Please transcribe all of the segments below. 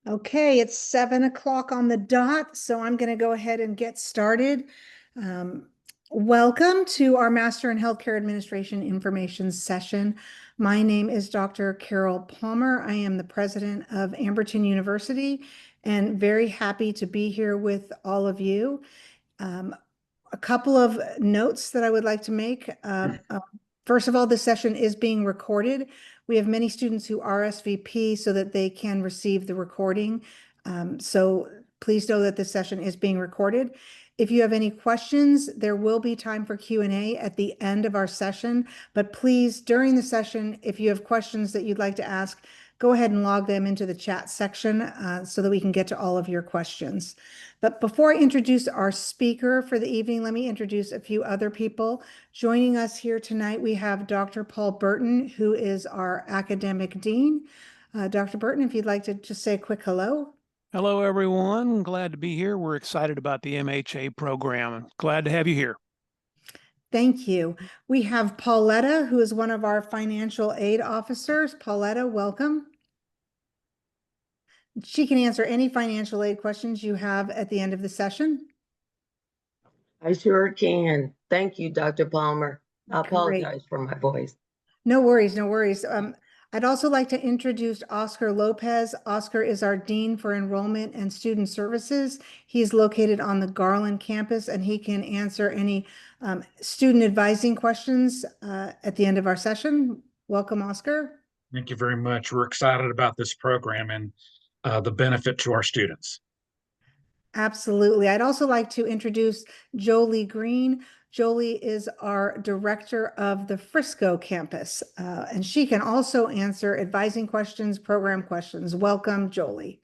Okay, it's 7 o'clock on the dot, so I'm going to go ahead and get started. Um, Welcome to our Master in Healthcare Administration Information Session. My name is Dr. Carol Palmer. I am the president of Amberton University and very happy to be here with all of you. Um, a couple of notes that I would like to make. First of all, this session is being recorded. We have many students who RSVP so that they can receive the recording. So please know that this session is being recorded. If you have any questions, there will be time for Q&A at the end of our session. But please, during the session, if you have questions that you'd like to ask, go ahead and log them into the chat section so that we can get to all of your questions. But before I introduce our speaker for the evening, let me introduce a few other people. Joining us here tonight, we have Dr. Paul Burton, who is our academic dean. Dr. Burton, if you'd like to just say a quick hello. Hello, everyone. Glad to be here. We're excited about the MHA program. Glad to have you here. Thank you. We have Pauletta, who is one of our financial aid officers. Pauletta, welcome. She can answer any financial aid questions you have at the end of the session. I sure can. Thank you, Dr. Palmer. I Great. apologize for my voice. No worries, no worries. I'd also like to introduce Oscar Lopez. Oscar is our Dean for Enrollment and Student Services. He's located on the Garland campus and he can answer any student advising questions at the end of our session. Welcome, Oscar. Thank you very much. We're excited about this program and the benefit to our students. Absolutely. I'd also like to introduce Jolie Green. Jolie is our director of the Frisco campus, and she can also answer advising questions, program questions. Welcome, Jolie.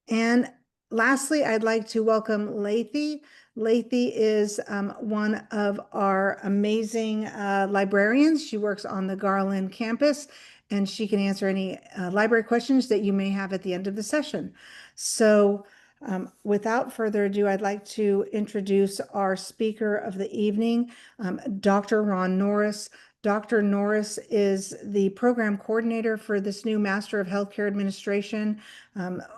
And lastly, I'd like to welcome Lathy. Lathy is one of our amazing librarians. She works on the Garland campus and she can answer any library questions that you may have at the end of the session. So without further ado, I'd like to introduce our speaker of the evening, Dr. Ron Norris. Dr. Norris is the program coordinator for this new Master of Healthcare Administration.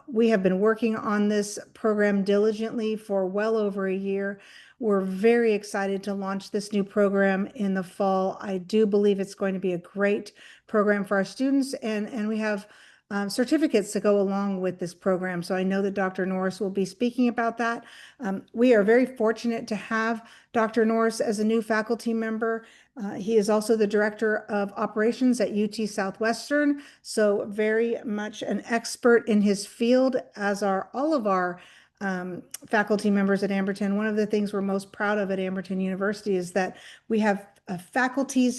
We have been working on this program diligently for well over a year. We're very excited to launch this new program in the fall. I do believe it's going to be a great program for our students, and we have certificates to go along with this program. So I know that Dr. Norris will be speaking about that. We are very fortunate to have Dr. Norris as a new faculty member. He is also the director of operations at UT Southwestern, so very much an expert in his field, as are all of our faculty members at Amberton. One of the things we're most proud of at Amberton University is that we have faculty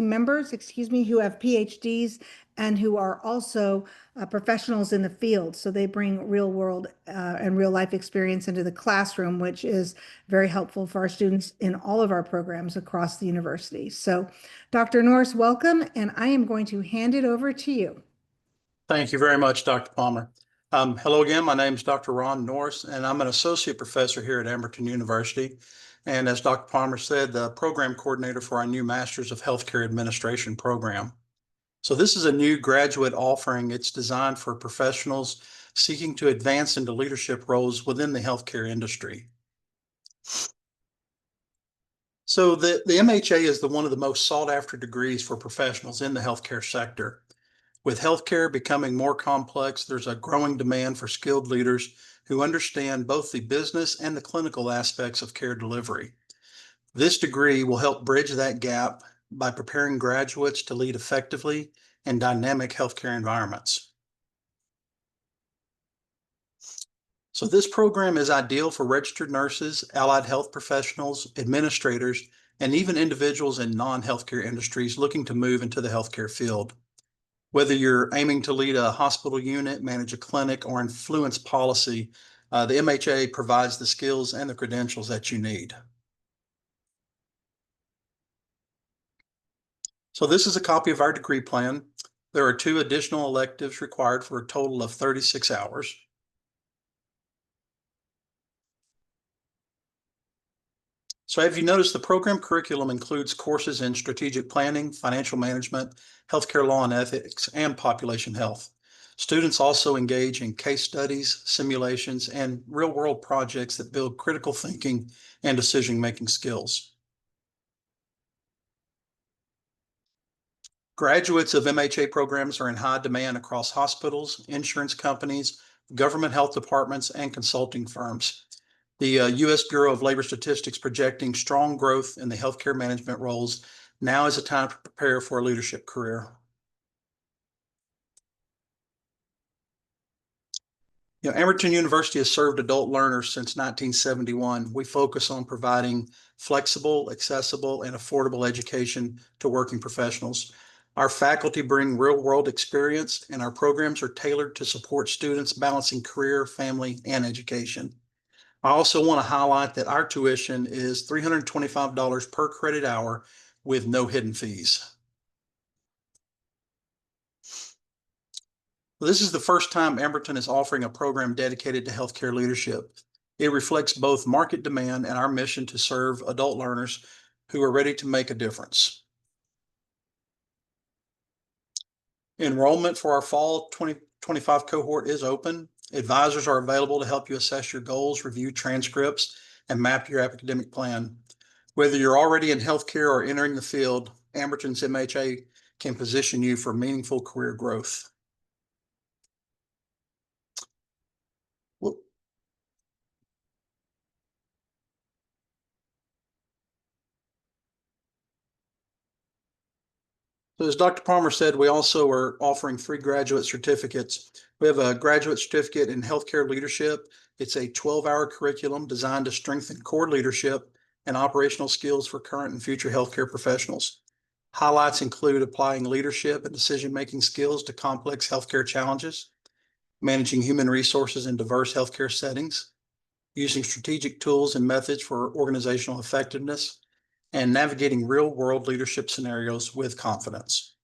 members, who have PhDs and who are also professionals in the field. So they bring real world and real life experience into the classroom, which is very helpful for our students in all of our programs across the university. So Dr. Norris, welcome, and I am going to hand it over to you. Thank you very much, Dr. Palmer. Hello again, my name is Dr. Ron Norris, and I'm an associate professor here at Amberton University. And as Dr. Palmer said, the program coordinator for our new Masters of Healthcare Administration program. So this is a new graduate offering. It's designed for professionals seeking to advance into leadership roles within the healthcare industry. So the MHA is one of the most sought after degrees for professionals in the healthcare sector. With healthcare becoming more complex, there's a growing demand for skilled leaders who understand both the business and the clinical aspects of care delivery. This degree will help bridge that gap by preparing graduates to lead effectively in dynamic healthcare environments. So this program is ideal for registered nurses, allied health professionals, administrators, and even individuals in non-healthcare industries looking to move into the healthcare field. Whether you're aiming to lead a hospital unit, manage a clinic, or influence policy, the MHA provides the skills and the credentials that you need. So this is a copy of our degree plan. There are 2 additional electives required for a total of 36 hours. So have you noticed the program curriculum includes courses in strategic planning, financial management, healthcare law and ethics, and population health. Students also engage in case studies, simulations, and real-world projects that build critical thinking and decision-making skills. Graduates of MHA programs are in high demand across hospitals, insurance companies, government health departments, and consulting firms. The U.S. Bureau of Labor Statistics projecting strong growth in the healthcare management roles. Now is the time to prepare for a leadership career. Amberton University has served adult learners since 1971. We focus on providing flexible, accessible, and affordable education to working professionals. Our faculty bring real-world experience, and our programs are tailored to support students balancing career, family, and education. I also want to highlight that our tuition is $325 per credit hour with no hidden fees. This is the first time Amberton is offering a program dedicated to healthcare leadership. It reflects both market demand and our mission to serve adult learners who are ready to make a difference. Enrollment for our fall 2025 cohort is open. Advisors are available to help you assess your goals, review transcripts, and map your academic plan. Whether you're already in healthcare or entering the field, Amberton's MHA can position you for meaningful career growth. So as Dr. Palmer said, we also are offering 3 graduate certificates. We have a graduate certificate in healthcare leadership. It's a 12-hour curriculum designed to strengthen core leadership and operational skills for current and future healthcare professionals. Highlights include applying leadership and decision-making skills to complex healthcare challenges, managing human resources in diverse healthcare settings, using strategic tools and methods for organizational effectiveness, and navigating real-world leadership scenarios with confidence.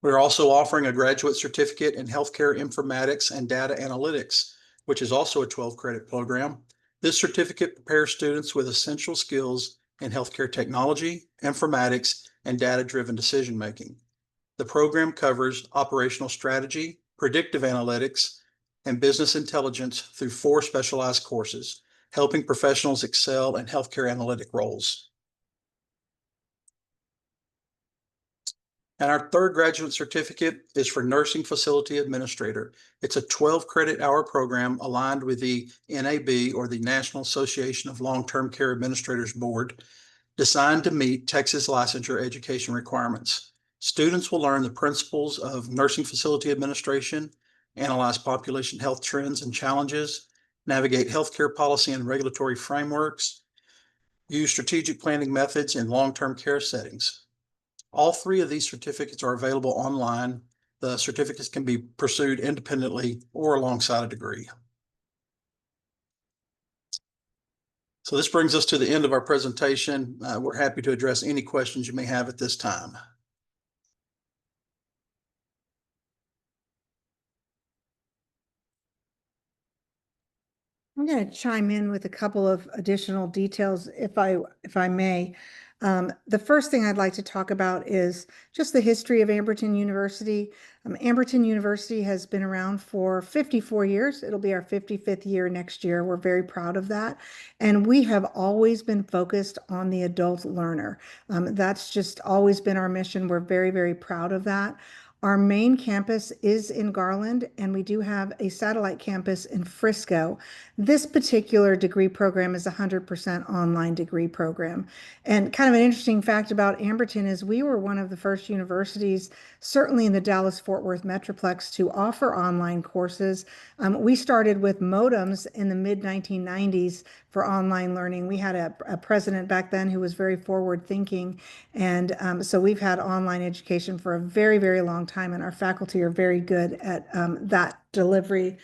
We're also offering a graduate certificate in healthcare informatics and data analytics, which is also a 12-credit program. This certificate prepares students with essential skills in healthcare technology, informatics, and data-driven decision-making. The program covers operational strategy, predictive analytics, and business intelligence through 4 specialized courses, helping professionals excel in healthcare analytic roles. And our 3rd graduate certificate is for nursing facility administrator. It's a 12-credit hour program aligned with the NAB, or the National Association of Long-Term Care Administrators Board, designed to meet Texas licensure education requirements. Students will learn the principles of nursing facility administration, analyze population health trends and challenges, navigate healthcare policy and regulatory frameworks, use strategic planning methods in long-term care settings. All 3 of these certificates are available online. The certificates can be pursued independently or alongside a degree. So this brings us to the end of our presentation. We're happy to address any questions you may have at this time. I'm going to chime in with a couple of additional details, if I may. The first thing I'd like to talk about is just the history of Amberton University. Amberton University has been around for 54 years. It'll be our 55th year next year. We're very proud of that. And we have always been focused on the adult learner. That's just always been our mission. We're very, very proud of that. Our main campus is in Garland, and we do have a satellite campus in Frisco. This particular degree program is a 100% online degree program. And kind of an interesting fact about Amberton is we were one of the first universities, certainly in the Dallas-Fort Worth Metroplex, to offer online courses. We started with modems in the mid-1990s for online learning. We had a president back then who was very forward-thinking, and so we've had online education for a very, very long time, and our faculty are very good at that delivery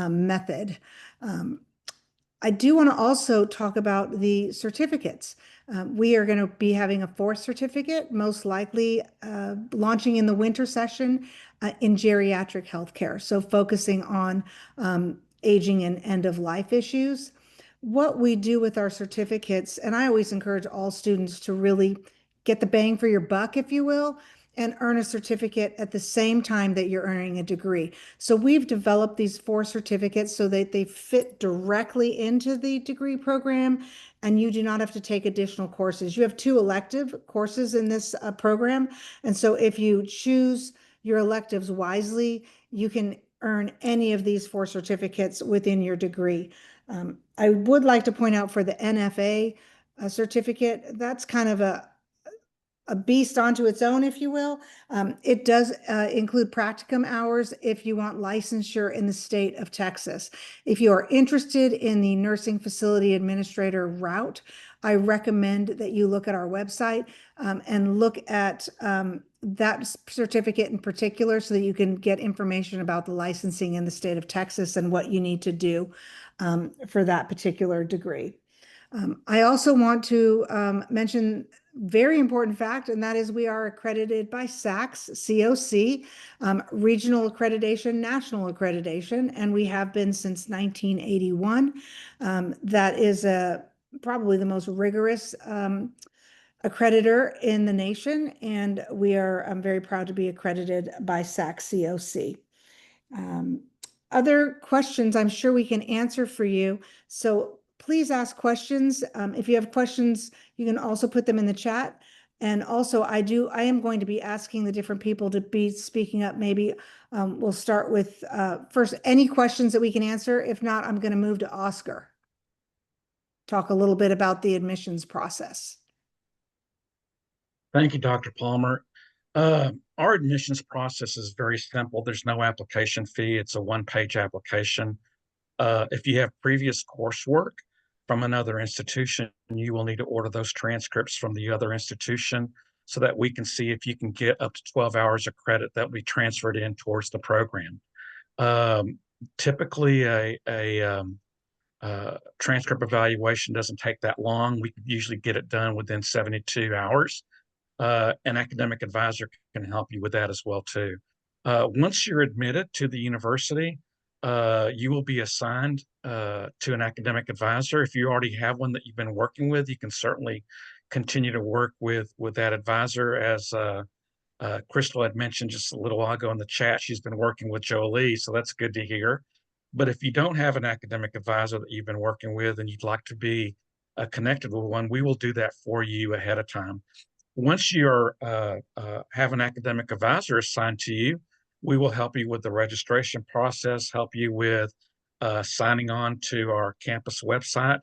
method. I do want to also talk about the certificates. We are going to be having a 4th certificate, most likely launching in the winter session in geriatric healthcare, so focusing on aging and end-of-life issues. what we do with our certificates, and I always encourage all students to really get the bang for your buck, if you will, and earn a certificate at the same time that you're earning a degree. So we've developed these 4 certificates so that they fit directly into the degree program, and you do not have to take additional courses. You have 2 elective courses in this program, and so if you choose your electives wisely, you can earn any of these 4 certificates within your degree. I would like to point out for the NFA certificate, that's kind of a beast onto its own, if you will. It does include practicum hours if you want licensure in the state of Texas. If you are interested in the nursing facility administrator route, I recommend that you look at our website and look at that certificate in particular so that you can get information about the licensing in the state of Texas and what you need to do for that particular degree. I also want to mention very important fact, and that is we are accredited by SACS, COC, regional accreditation, national accreditation, and we have been since 1981. That is probably the most rigorous accreditor in the nation, and we are very proud to be accredited by SACS, COC. Other questions I'm sure we can answer for you. So please ask questions. If you have questions, you can also put them in the chat. And also I am going to be asking the different people to be speaking up. Maybe we'll start with first any questions that we can answer. If not, I'm going to move to Oscar. Talk a little bit about the admissions process. Thank you, Dr. Palmer. Our admissions process is very simple. There's no application fee. It's a 1-page application. If you have previous coursework from another institution, you will need to order those transcripts from the other institution so that we can see if you can get up to 12 hours of credit that we transferred in towards the program. Typically, a transcript evaluation doesn't take that long. We could usually get it done within 72 hours. An academic advisor can help you with that as well too. Once you're admitted to the university, you will be assigned to an academic advisor. If you already have one that you've been working with, you can certainly continue to work with that advisor. As Crystal had mentioned just a little while ago in the chat, she's been working with Jolie, so that's good to hear. But if you don't have an academic advisor that you've been working with and you'd like to be connected with one, we will do that for you ahead of time. Once you have an academic advisor assigned to you, we will help you with the registration process, help you with signing on to our campus website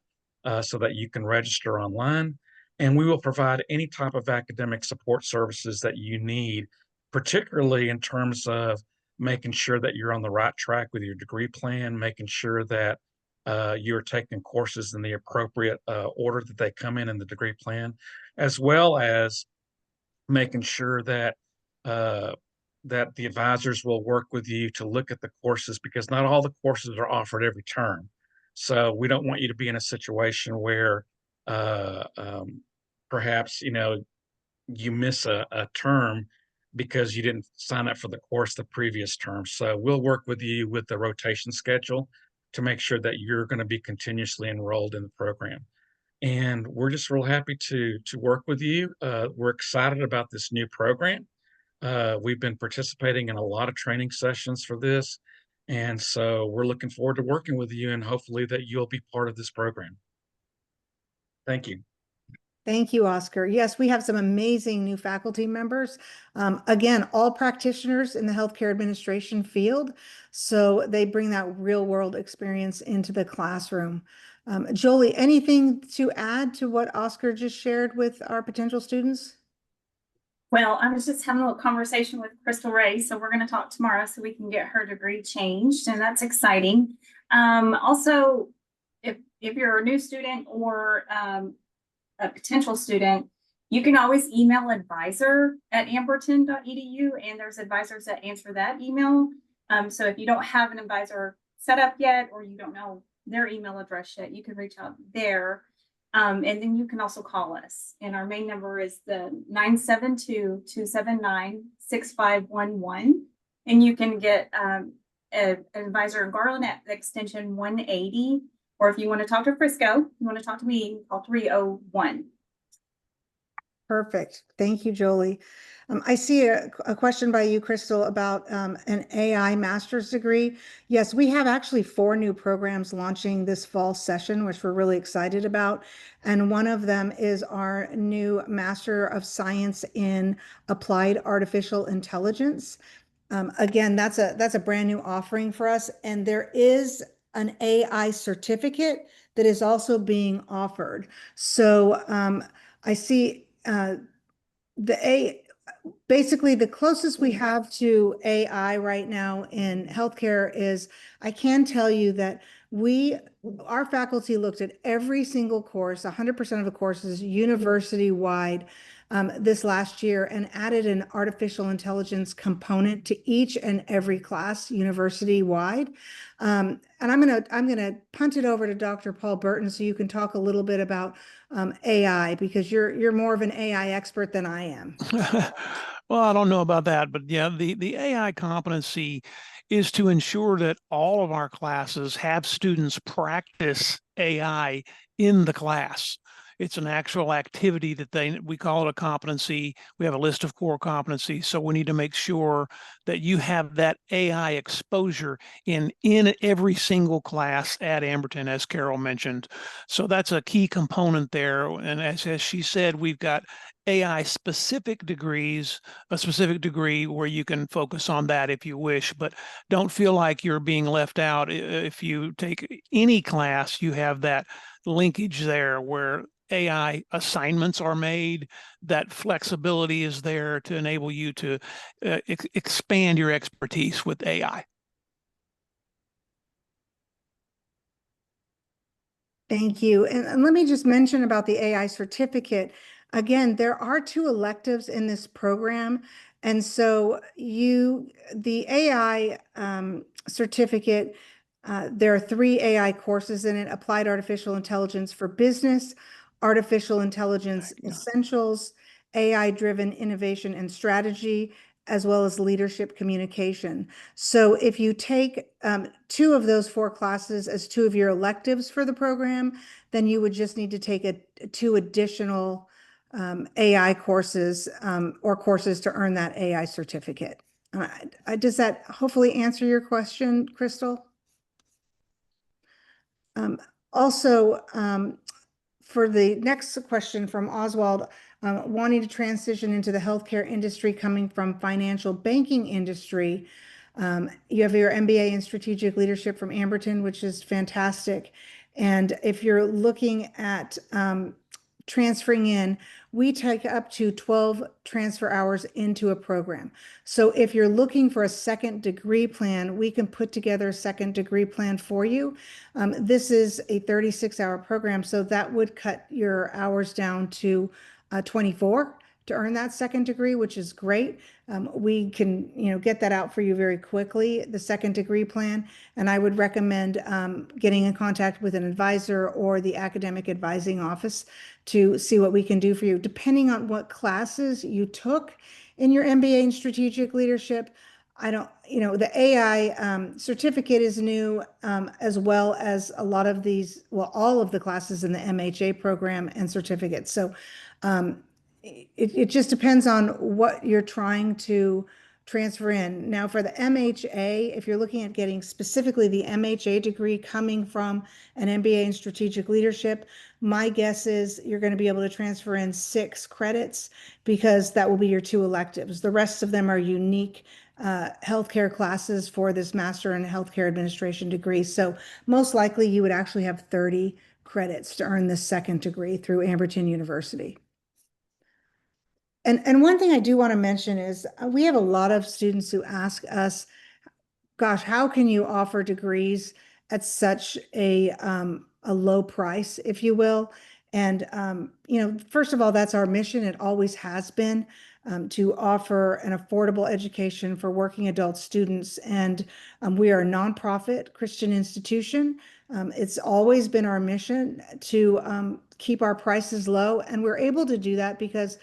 so that you can register online. And we will provide any type of academic support services that you need, particularly in terms of making sure that you're on the right track with your degree plan, making sure that you're taking courses in the appropriate order that they come in the degree plan, as well as making sure that that the advisors will work with you to look at the courses, because not all the courses are offered every term. So we don't want you to be in a situation where perhaps you miss a term because you didn't sign up for the course the previous term. So we'll work with you with the rotation schedule to make sure that you're going to be continuously enrolled in the program. And we're just real happy to work with you. We're excited about this new program. We've been participating in a lot of training sessions for this. And so we're looking forward to working with you, and hopefully that you'll be part of this program. Thank you. Thank you, Oscar. Yes, we have some amazing new faculty members. Again, all practitioners in the healthcare administration field. So they bring that real world experience into the classroom. Jolie, anything to add to what Oscar just shared with our potential students? Well, I was just having a little conversation with Crystal Ray, so we're going to talk tomorrow so we can get her degree changed, and that's exciting. Also, if you're a new student or a potential student, you can always email advisor@amberton.edu, and there's advisors that answer that email. So if you don't have an advisor set up yet, or you don't know their email address yet, you can reach out there. And then you can also call us. And our main number is the 972-279-6511. And you can get an advisor in Garland at extension 180. Or if you want to talk to Frisco, you want to talk to me, call 301. Perfect. Thank you, Jolie. I see a question by you, Crystal, about an AI master's degree. Yes, we have actually 4 new programs launching this fall session, which we're really excited about. And one of them is our new Master of Science in Applied Artificial Intelligence. Again, that's a brand new offering for us. And there is an AI certificate that is also being offered. So I see basically the closest we have to AI right now in healthcare is, I can tell you that our faculty looked at every single course, 100% of the courses university-wide this last year, and added an artificial intelligence component to each and every class university-wide. And I'm gonna punt it over to Dr. Paul Burton so you can talk a little bit about AI, because you're more of an AI expert than I am. Well, I don't know about that, but yeah, the AI competency is to ensure that all of our classes have students practice AI in the class. It's an actual activity that we call it a competency. We have a list of core competencies. So we need to make sure that you have that AI exposure in every single class at Amberton, as Carol mentioned. So that's a key component there. And as she said, we've got AI specific degrees, a specific degree where you can focus on that if you wish, but don't feel like you're being left out. If you take any class, you have that linkage there where AI assignments are made, that flexibility is there to enable you to expand your expertise with AI. Thank you. And let me just mention about the AI certificate. Again, there are 2 electives in this program. And so the AI certificate, there are 3 AI courses in it: Applied Artificial Intelligence for Business, Artificial Intelligence Essentials, AI-Driven Innovation and Strategy, as well as Leadership Communication. So if you take 2 of those 4 classes as 2 of your electives for the program, then you would just need to take 2 additional AI courses or courses to earn that AI certificate. Does that hopefully answer your question, Crystal? Also, for the next question from Oswald, wanting to transition into the healthcare industry, coming from financial banking industry. You have your MBA in strategic leadership from Amberton, which is fantastic. And if you're looking at transferring in, we take up to 12 transfer hours into a program. So if you're looking for a second degree plan, we can put together a second degree plan for you. This is a 36-hour program, so that would cut your hours down to 24 to earn that second degree, which is great. We can, get that out for you very quickly, the second degree plan. And I would recommend getting in contact with an advisor or the academic advising office to see what we can do for you. Depending on what classes you took in your MBA in strategic leadership, the AI certificate is new, as well as a lot of all of the classes in the MHA program and certificates. So it just depends on what you're trying to transfer in. Now for the MHA, if you're looking at getting specifically the MHA degree coming from an MBA in strategic leadership, my guess is you're going to be able to transfer in 6 credits, because that will be your 2 electives. The rest of them are unique healthcare classes for this Master in Healthcare Administration degree. So most likely you would actually have 30 credits to earn this second degree through Amberton University. And one thing I do want to mention is we have a lot of students who ask us, gosh, how can you offer degrees at such a low price, if you will? And, first of all, that's our mission. It always has been to offer an affordable education for working adult students. And we are a nonprofit Christian institution. It's always been our mission to keep our prices low. And we're able to do that because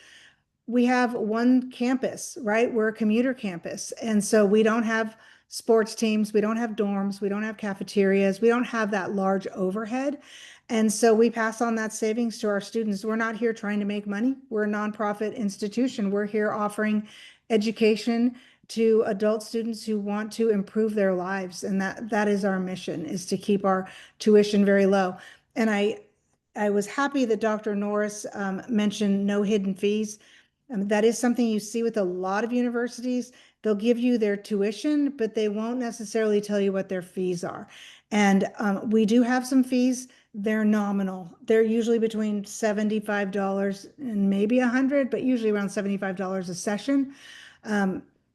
we have one campus, right? We're a commuter campus. And so we don't have sports teams, we don't have dorms, we don't have cafeterias, we don't have that large overhead. And so we pass on that savings to our students. We're not here trying to make money. We're a nonprofit institution. We're here offering education to adult students who want to improve their lives. And that is our mission, is to keep our tuition very low. And I was happy that Dr. Norris mentioned no hidden fees. That is something you see with a lot of universities. They'll give you their tuition, but they won't necessarily tell you what their fees are. And we do have some fees. They're nominal. They're usually between $75 and maybe $100, but usually around $75 a session.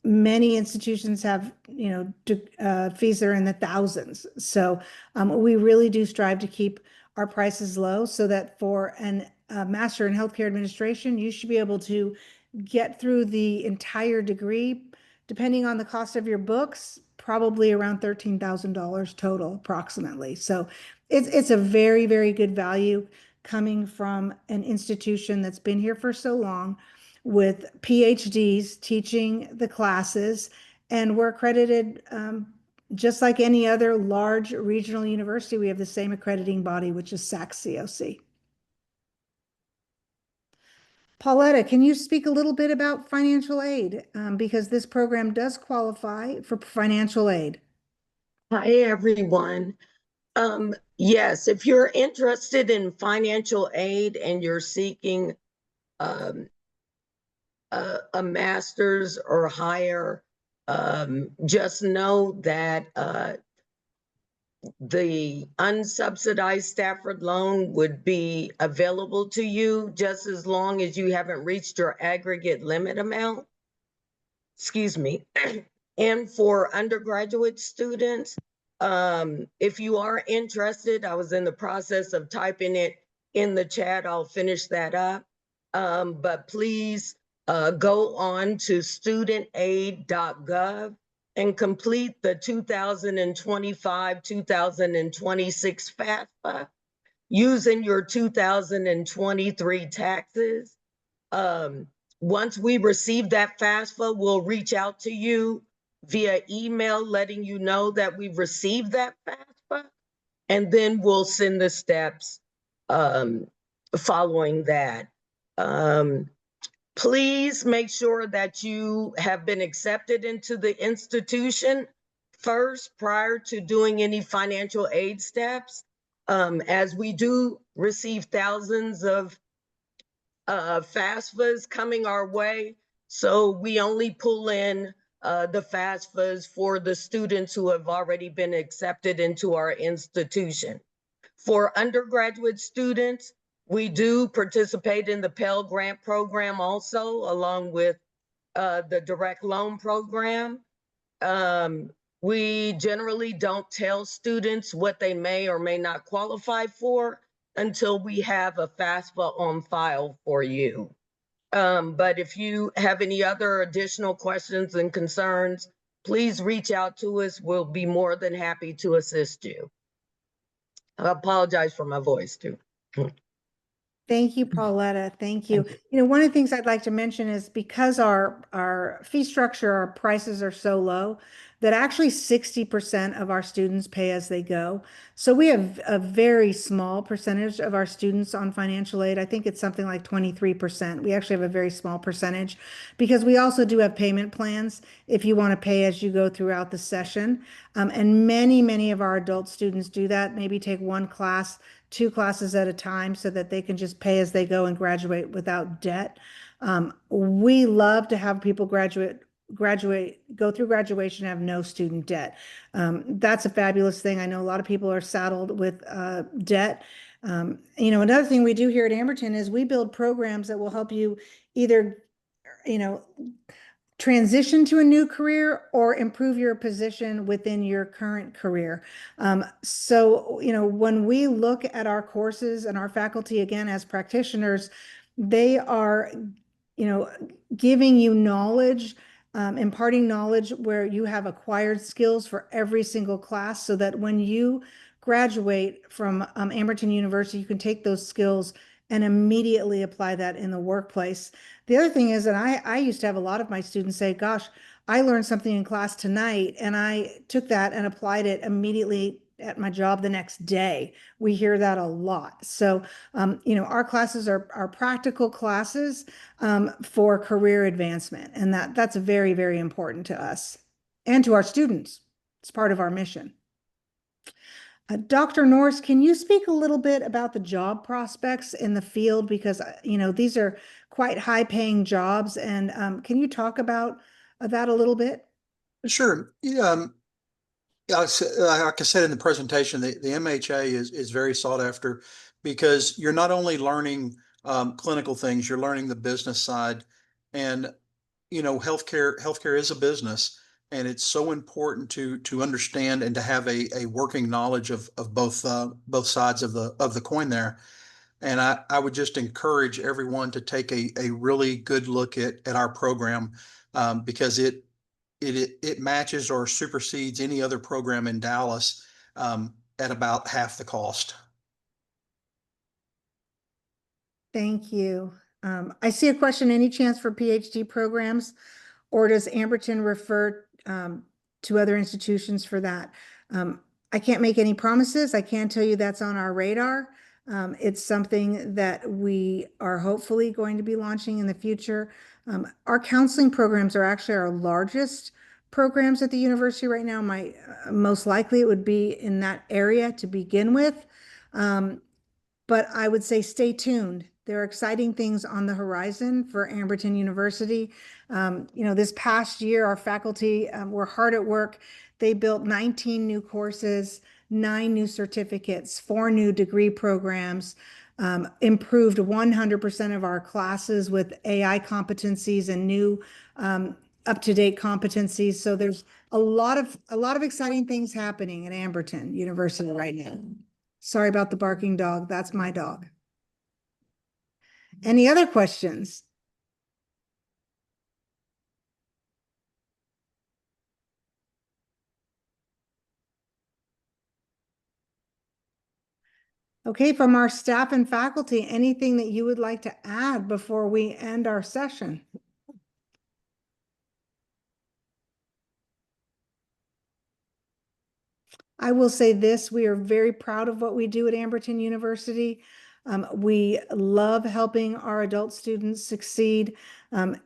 Many institutions have, fees that are in the thousands. So we really do strive to keep our prices low, so that for a master in healthcare administration, you should be able to get through the entire degree, depending on the cost of your books, probably around $13,000 total, approximately. So it's a very, very good value coming from an institution that's been here for so long, with PhDs teaching the classes, and we're accredited just like any other large regional university. We have the same accrediting body, which is SAC-COC. Pauletta, can you speak a little bit about financial aid? Because this program does qualify for financial aid. Hi, everyone. Yes, if you're interested in financial aid and you're seeking a master's or higher, just know that the unsubsidized Stafford loan would be available to you just as long as you haven't reached your aggregate limit amount. Excuse me. And for undergraduate students, if you are interested, I was in the process of typing it in the chat. I'll finish that up. But please go on to studentaid.gov and complete the 2025-2026 FAFSA using your 2023 taxes. Once we receive that FAFSA, we'll reach out to you via email letting you know that we've received that FAFSA, and then we'll send the steps following that. Please make sure that you have been accepted into the institution first prior to doing any financial aid steps, as we do receive thousands of FAFSAs coming our way. So we only pull in the FAFSAs for the students who have already been accepted into our institution. For undergraduate students, we do participate in the Pell Grant program also, along with the direct loan program. We generally don't tell students what they may or may not qualify for until we have a FAFSA on file for you. But if you have any other additional questions and concerns, please reach out to us. We'll be more than happy to assist you. I apologize for my voice too. Thank you, Pauletta. Thank you. One of the things I'd like to mention is, because our fee structure, our prices are so low, that actually 60% of our students pay as they go. So we have a very small percentage of our students on financial aid. I think it's something like 23%. We actually have a very small percentage, because we also do have payment plans if you want to pay as you go throughout the session. And many of our adult students do that, maybe take one class, 2 classes at a time, so that they can just pay as they go and graduate without debt. We love to have people go through graduation, have no student debt. That's a fabulous thing. I know a lot of people are saddled with debt. Another thing we do here at Amberton is we build programs that will help you either, transition to a new career or improve your position within your current career. So, when we look at our courses and our faculty, again, as practitioners, they are, giving you knowledge, imparting knowledge where you have acquired skills for every single class, so that when you graduate from Amberton University, you can take those skills and immediately apply that in the workplace. The other thing is that I used to have a lot of my students say, gosh, I learned something in class tonight and I took that and applied it immediately at my job the next day. We hear that a lot. So, our classes are practical classes for career advancement. And that's very, very important to us and to our students. It's part of our mission. Dr. Norris, can you speak a little bit about the job prospects in the field? Because, these are quite high paying jobs. And can you talk about that a little bit? Sure. Yeah, like I said in the presentation, the MHA is very sought after because you're not only learning clinical things, you're learning the business side. And healthcare is a business, and it's so important to understand and to have a working knowledge of both sides of the coin there. And I would just encourage everyone to take a really good look at our program, because it matches or supersedes any other program in Dallas at about half the cost. Thank you. I see a question, any chance for PhD programs, or does Amberton refer to other institutions for that? I can't make any promises. I can tell you that's on our radar. It's something that we are hopefully going to be launching in the future. Our counseling programs are actually our largest programs at the university right now. Most likely it would be in that area to begin with. But I would say stay tuned. There are exciting things on the horizon for Amberton University. This past year, our faculty were hard at work. They built 19 new courses, 9 new certificates, 4 new degree programs, improved 100% of our classes with AI competencies and new up-to-date competencies. So there's a lot of exciting things happening at Amberton University right now. Sorry about the barking dog. That's my dog. Any other questions? Okay, from our staff and faculty, anything that you would like to add before we end our session? I will say this, we are very proud of what we do at Amberton University. We love helping our adult students succeed.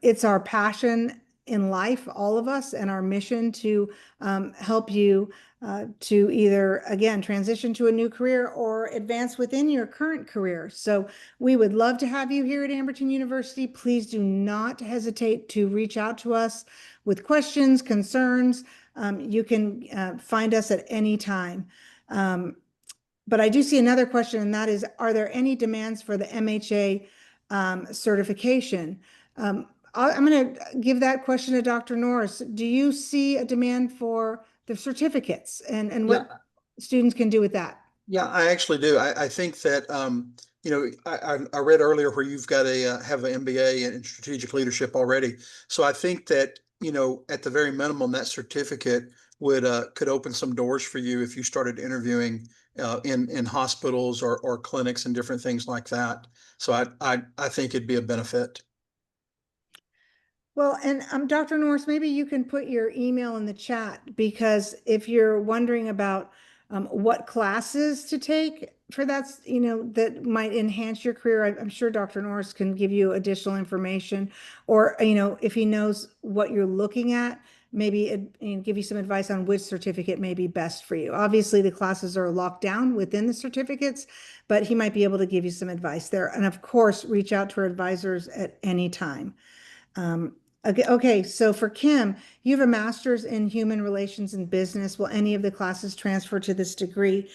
It's our passion in life, all of us, and our mission to help you to either, again, transition to a new career or advance within your current career. So we would love to have you here at Amberton University. Please do not hesitate to reach out to us with questions, concerns. You can find us at any time. But I do see another question, and that is, are there any demands for the MHA certification? I'm going to give that question to Dr. Norris. Do you see a demand for the certificates and what students can do with that? Yeah, I actually do. I think that I read earlier where you've got have an MBA in strategic leadership already. So I think that at the very minimum, that certificate could open some doors for you if you started interviewing in hospitals or clinics and different things like that. So I think it'd be a benefit. Well, and Dr. Norris, maybe you can put your email in the chat, because if you're wondering about what classes to take for that, that might enhance your career, I'm sure Dr. Norris can give you additional information, or, if he knows what you're looking at, maybe give you some advice on which certificate may be best for you. Obviously, the classes are locked down within the certificates, but he might be able to give you some advice there. And of course, reach out to our advisors at any time. Okay, so for Kim, you have a master's in human relations and business. Will any of the classes transfer to this degree?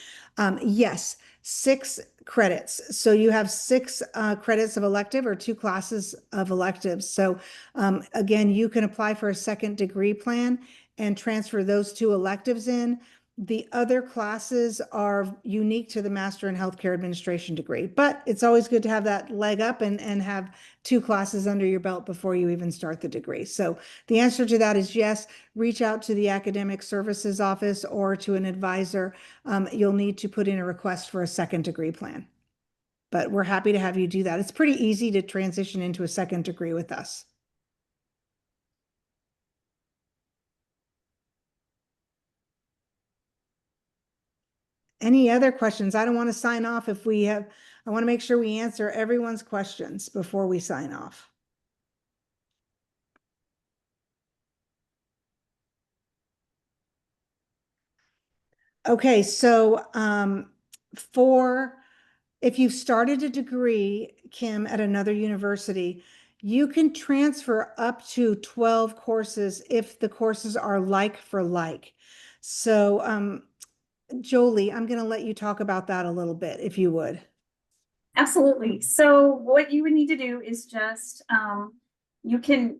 Yes, 6 credits. So you have 6 credits of elective or 2 classes of electives. So again, you can apply for a second degree plan and transfer those 2 electives in. The other classes are unique to the Master in Healthcare Administration degree, but it's always good to have that leg up and have 2 classes under your belt before you even start the degree. So the answer to that is yes. Reach out to the Academic Services Office or to an advisor. You'll need to put in a request for a second degree plan, but we're happy to have you do that. It's pretty easy to transition into a second degree with us. Any other questions? I don't want to sign off if we have, I want to make sure we answer everyone's questions before we sign off. Okay, so if you've started a degree, Kim, at another university, you can transfer up to 12 courses if the courses are like for like. So Jolie, I'm going to let you talk about that a little bit, if you would. Absolutely. So what you would need to do is just, you can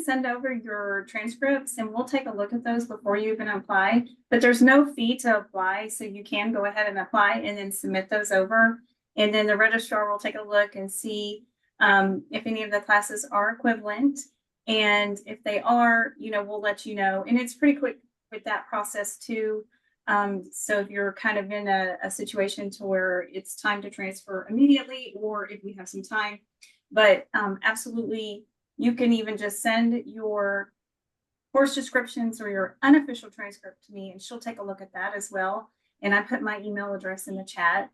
send over your transcripts and we'll take a look at those before you even apply, but there's no fee to apply. So you can go ahead and apply and then submit those over. And then the registrar will take a look and see if any of the classes are equivalent. And if they are, we'll let you know. And it's pretty quick with that process too. So if you're kind of in a situation to where it's time to transfer immediately, or if we have some time, but absolutely, you can even just send your course descriptions or your unofficial transcript to me, and she'll take a look at that as well. And I put my email address in the chat.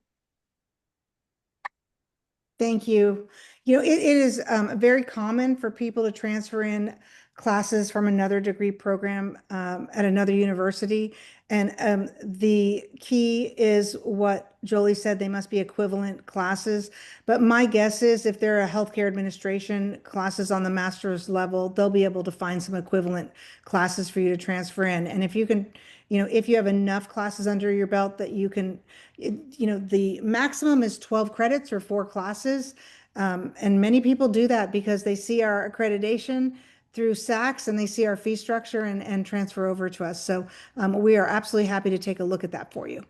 Thank you. It is very common for people to transfer in classes from another degree program at another university. And the key is what Jolie said, they must be equivalent classes. But my guess is if there are healthcare administration classes on the master's level, they'll be able to find some equivalent classes for you to transfer in. And if you can, if you have enough classes under your belt that you can, the maximum is 12 credits or 4 classes. And many people do that because they see our accreditation through SACS and they see our fee structure and transfer over to us. So we are absolutely happy to take a look at that for you.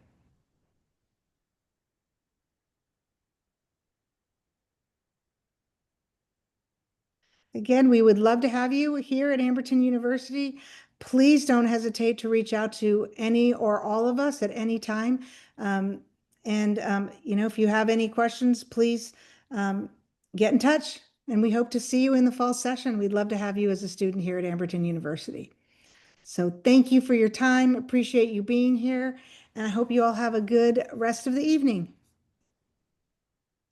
Again, we would love to have you here at Amberton University. Please don't hesitate to reach out to any or all of us at any time. If you have any questions, please get in touch. And we hope to see you in the fall session. We'd love to have you as a student here at Amberton University. So thank you for your time. Appreciate you being here. And I hope you all have a good rest of the evening.